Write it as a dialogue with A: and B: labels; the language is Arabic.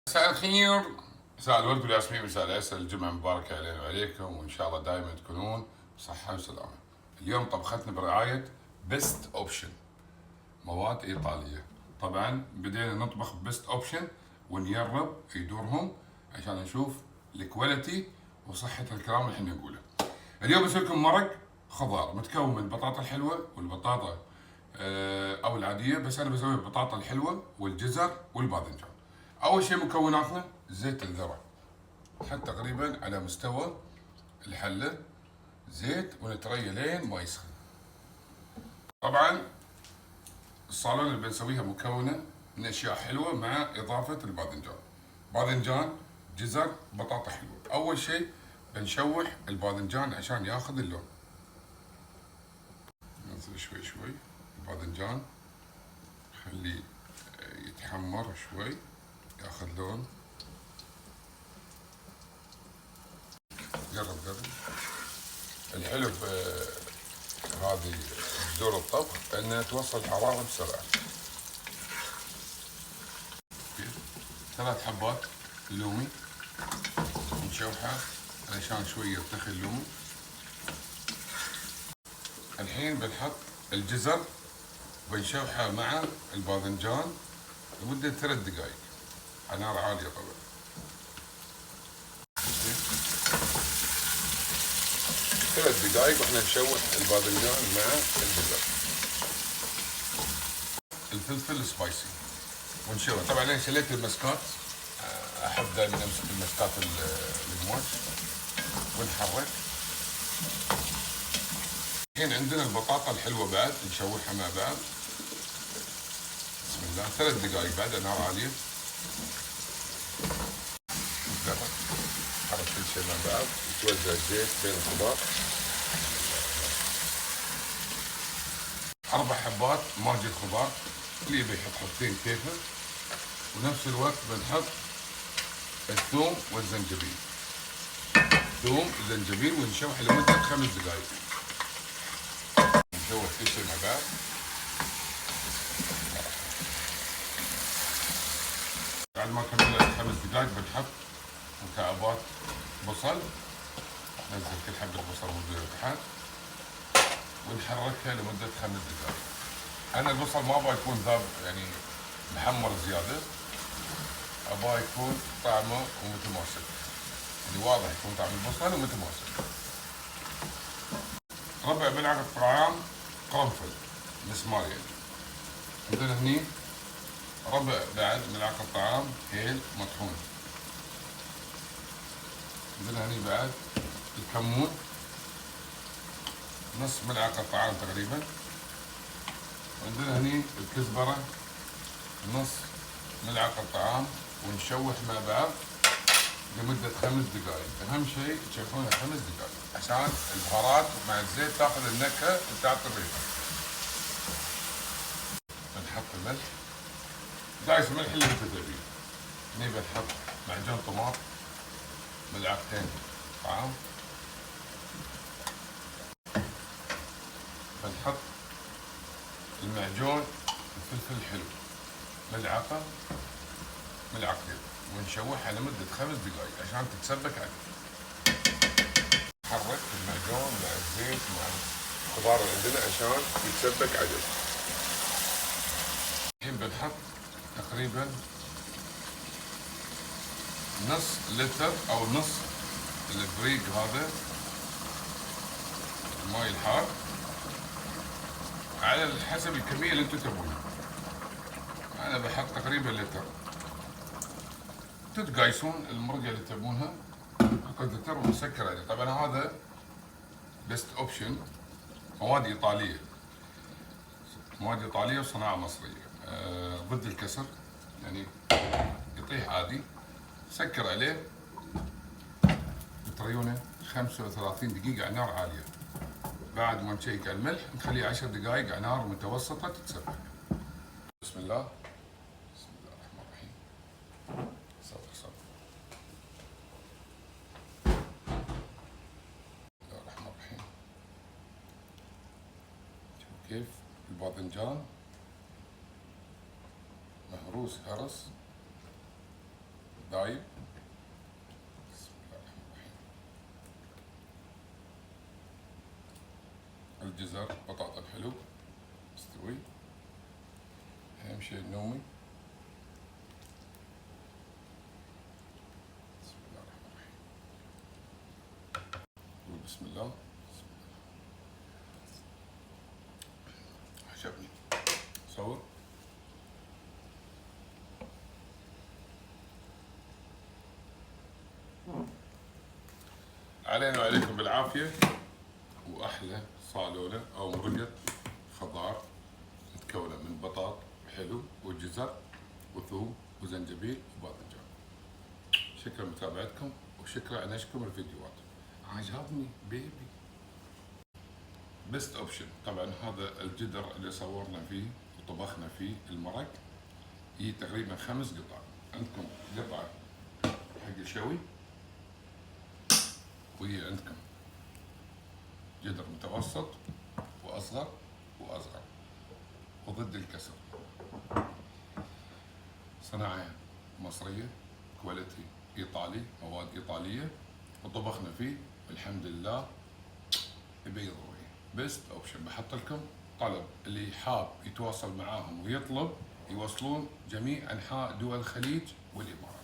A: مساء الخير، مساء الورد والياسمين، مساء العسل، الجمعة مباركة علينا وعليكم، وإن شاء الله دائما تكونون بصحة وسلامة. اليوم طبختنا برعاية بيست أوبشن، مواد إيطالية. طبعا بدينا نطبخ بيست أوبشن ونجرب يدورهم عشان نشوف الكواليتي وصحة الكلام اللي احنا نقوله. اليوم بسوي لكم مرق خضار متكون من البطاطا الحلوة والبطاطا أو العادية، بس أنا بسوي البطاطا الحلوة والجزر والباذنجان. أول شيء مكوناتنا زيت الذرة، نحط تقريبا على مستوى الحلة زيت ونتريه لين ما يسخن. طبعا الصالون اللي بنسويها مكونة من أشياء حلوة مع إضافة الباذنجان، باذنجان، جزر، بطاطا حلوة. أول شيء بنشوح الباذنجان عشان ياخذ اللون، ننزل شوي شوي الباذنجان، خليه يتحمر شوي ياخذ لون. قرب قرب. الحلو بهذه دور الطبخ انها توصل الحرارة بسرعة. 3 حبات لومي نشوحها علشان شوي يرتخي اللومي. الحين بنحط الجزر وبنشوحها مع الباذنجان لمدة 3 دقائق على نار عالية طبعا. 3 دقائق واحنا نشوح الباذنجان مع الجزر. الفلفل سبايسي ونشوح. طبعا انا شليت المسكات، احب دائما امسك المسكات القماش ونحرك. الحين عندنا البطاطا الحلوه بعد نشوحها مع بعض. بسم الله. 3 دقائق بعد على نار عاليه. نحرك كل شيء مع بعض، يتوزع الزيت بين الخضار. 4 حبات ماجي الخضار، اللي يبي يحط حبتين كيفه. ونفس الوقت بنحط الثوم والزنجبيل، ثوم وزنجبيل ونشوح لمدة 5 دقائق. نشوح كل شيء مع بعض. بعد ما كملنا 5 دقائق بنحط مكعبات بصل، ننزل كل حبة بصل موجودة تحت ونحركها لمدة 5 دقائق. أنا البصل ما أبغى يكون ذاب يعني محمر زيادة، أبغى يكون طعمه ومتماسك، يعني واضح يكون طعم البصل ومتماسك. ربع ملعقة طعام قرنفل مسمار يعني. عندنا هني ربع بعد ملعقة طعام هيل مطحون. عندنا هني بعد الكمون نص ملعقة طعام تقريبا. وعندنا هني الكزبرة نص ملعقة طعام، ونشوح مع بعض لمدة 5 دقائق. أهم شيء تشوحونها 5 دقائق عشان البهارات مع الزيت تاخذ النكهة وتعطي الريحة. بنحط الملح، دايس ملح اللي انت تبيه. هني بنحط معجون طماط ملعقتين طعام. بنحط المعجون الفلفل الحلو ملعقة ملعقتين، ونشوحها لمدة 5 دقائق عشان تتسبك عدل. نحرك المعجون مع الزيت مع الخضار اللي عندنا عشان يتسبك عدل. الحين بنحط تقريبا نص لتر او نص البريق هذا الماي الحار على حسب الكمية اللي انتم تبونها. انا بحط تقريبا لتر، تقايسون المرقة اللي تبونها قد لتر ومسكر عليه. طبعا هذا بيست اوبشن، مواد ايطالية، مواد ايطالية وصناعة مصرية، ضد الكسر يعني يطيح عادي. سكر عليه تريونه 35 دقيقة على نار عالية. بعد ما نشيك على الملح نخليه 10 دقائق على نار متوسطة تتسبك. بسم الله. بسم الله الرحمن الرحيم. صبر صبر. بسم الله الرحمن الرحيم. شوف كيف الباذنجان مهروس هرس دايب. بسم الله الرحمن الرحيم. الجزر بطاطا الحلو استوي. اهم شيء النومي. بسم الله الرحمن الرحيم. قول بسم الله. عجبني. صور. علينا وعليكم بالعافية وأحلى صالونة أو مرقة خضار متكونة من بطاط حلو وجزر وثوم وزنجبيل وباذنجان. شكرا لمتابعتكم وشكرا على نشركم الفيديوهات. عجبني بيبي. بيست اوبشن. طبعا هذا الجدر اللي صورنا فيه وطبخنا فيه المرق، هي تقريبا 5 قطع. عندكم قطعة حق الشوي، وهي عندكم جدر متوسط واصغر واصغر وضد الكسر. صناعة مصرية، كواليتي ايطالي، مواد ايطالية، وطبخنا فيه الحمد لله يبيض وجهي. بيست اوبشن. بحط لكم طلب اللي حاب يتواصل معاهم ويطلب، يوصلون جميع انحاء دول الخليج والامارات.